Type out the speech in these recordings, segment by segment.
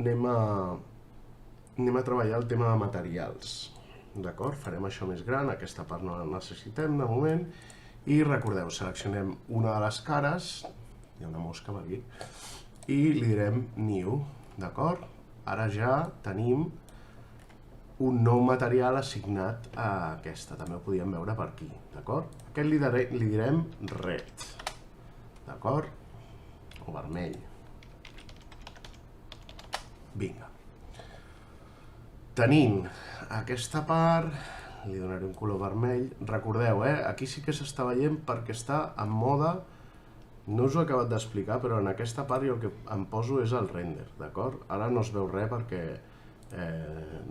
anem a treballar el tema de materials. D'acord? Farem això més gran, aquesta part no la necessitem de moment. I recordeu, seleccionem una de les cares, hi ha una mosca per aquí, i li direm New, d'acord? Ara ja tenim un nou material assignat a aquesta, també ho podíem veure per aquí, d'acord? Aquest li direm Red, d'acord? O vermell. Vinga. Tenim aquesta part, li donaré un color vermell. Recordeu, aquí sí que s'està veient perquè està en mode, no us ho he acabat d'explicar, però en aquesta part jo el que em poso és el render, d'acord? Ara no es veu res perquè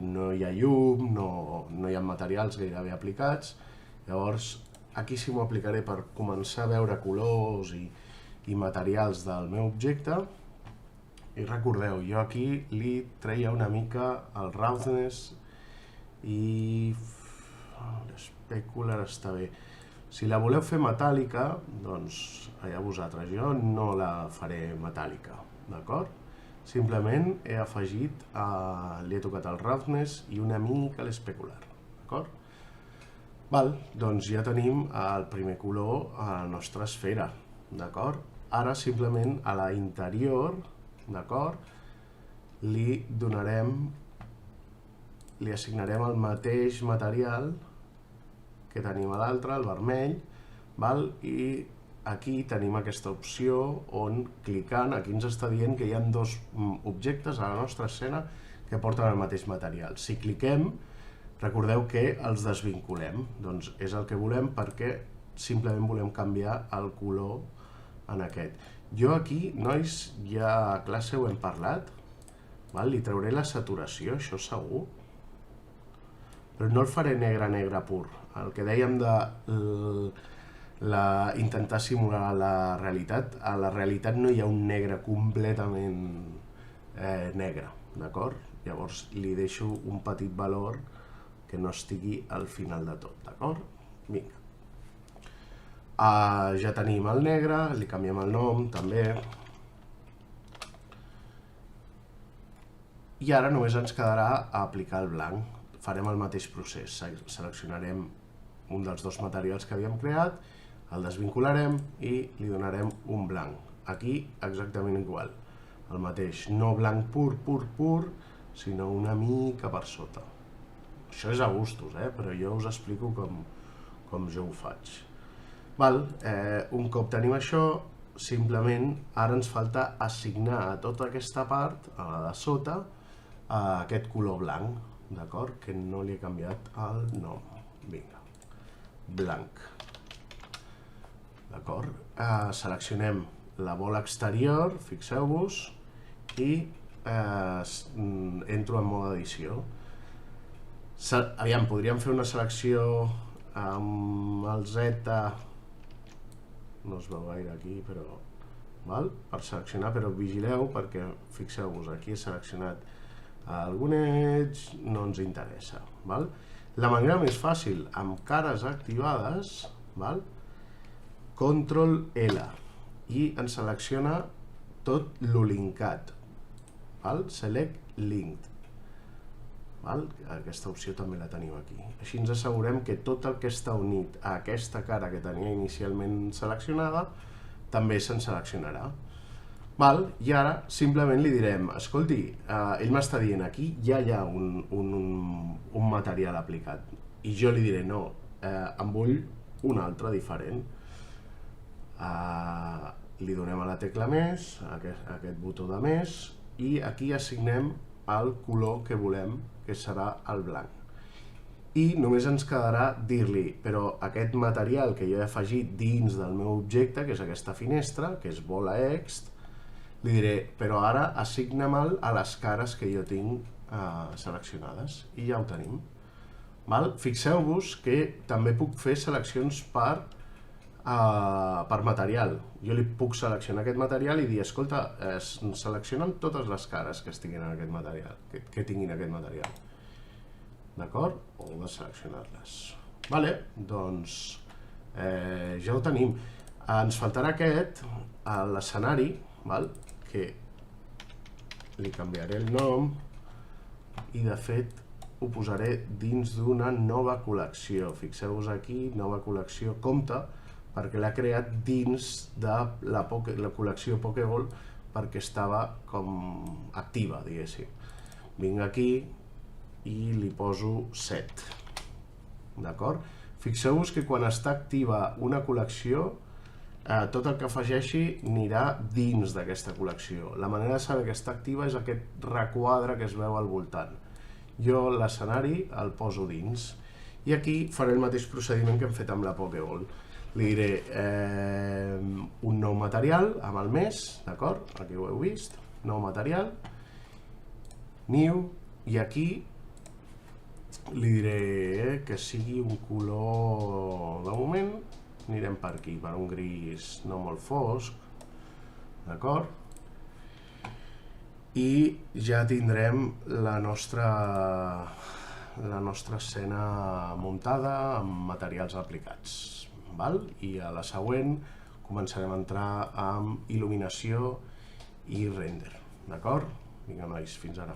no hi ha llum, no hi ha materials gairebé aplicats, llavors aquí sí m'ho aplicaré per començar a veure colors i materials del meu objecte. I recordeu, jo aquí li treia una mica el roughness i l'specular està bé. Si la voleu fer metàl·lica, doncs allà vosaltres, jo no la faré metàl·lica, d'acord? Simplement he afegit, li he tocat el roughness i una mica l'especular, d'acord? Val, doncs ja tenim el primer color a la nostra esfera, d'acord? Ara simplement a l'interior, d'acord, li assignarem el mateix material que tenim a l'altre, el vermell, i aquí tenim aquesta opció on clicant, aquí ens està dient que hi ha dos objectes a la nostra escena que porten el mateix material. Si cliquem, recordeu que els desvinculem, doncs és el que volem perquè simplement volem canviar el color en aquest. Jo aquí, nois, ja a classe ho hem parlat, li trauré la saturació, això segur, però no el faré negre pur. El que dèiem de intentar simular la realitat, a la realitat no hi ha un negre completament negre, d'acord? Llavors li deixo un petit valor que no estigui al final de tot, d'acord? Vinga. Ja tenim el negre, li canviem el nom també. I ara només ens quedarà aplicar el blanc. Farem el mateix procés, seleccionarem un dels dos materials que havíem creat, el desvincularem i li donarem un blanc. Aquí exactament igual, el mateix, no blanc pur, sinó una mica per sota. Això és a gustos, però jo us explico com jo ho faig. Un cop tenim això, simplement ara ens falta assignar a tota aquesta part, a la de sota, aquest color blanc, d'acord? Que no li he canviat el nom. Vinga, blanc. D'acord? Seleccionem la bola exterior, fixeu-vos, i entro en mode edició. Aviam, podríem fer una selecció amb el Z, no es veu gaire aquí, però per seleccionar, però vigileu perquè, fixeu-vos, aquí he seleccionat algun edge, no ens interessa. La manera més fàcil, amb cares activades, Ctrl L, i ens selecciona tot lo linkat, select linked. Aquesta opció també la tenim aquí. Així ens assegurem que tot el que està unit a aquesta cara que tenia inicialment seleccionada també se'n seleccionarà. I ara simplement li direm, escolti, ell m'està dient aquí ja hi ha un material aplicat i jo li diré no, en vull un altre diferent. Li donem a la tecla més, aquest botó de més, i aquí assignem el color que volem, que serà el blanc. I només ens quedarà dir-li, però aquest material que jo he afegit dins del meu objecte, que és aquesta finestra, que és bola ext, li diré, però ara assigna-me'l a les cares que jo tinc seleccionades, i ja ho tenim. Fixeu-vos que també puc fer seleccions per material. Jo li puc seleccionar aquest material i dir, escolta, selecciona'm totes les cares que tinguin aquest material. D'acord? O de seleccionar-les. Doncs ja ho tenim. Ens faltarà aquest, l'escenari, que li canviaré el nom i de fet ho posaré dins d'una nova col·lecció. Fixeu-vos aquí, nova col·lecció, compte, perquè l'ha creat dins de la col·lecció Pokéball perquè estava com activa, diguéssim. Vinc aquí i li poso 7. D'acord? Fixeu-vos que quan està activa una col·lecció, tot el que afegeixi anirà dins d'aquesta col·lecció. La manera de saber que està activa és aquest requadre que es veu al voltant. Jo l'escenari el poso dins i aquí faré el mateix procediment que hem fet amb la Pokéball. Li diré un nou material amb el mes, d'acord? Aquí ho heu vist, nou material, new, i aquí li diré que sigui un color, de moment anirem per aquí, per un gris no molt fosc, d'acord? I ja tindrem la nostra escena muntada amb materials aplicats, val? I a la següent començarem a entrar amb il·luminació i render, d'acord? Vinga nois, fins ara.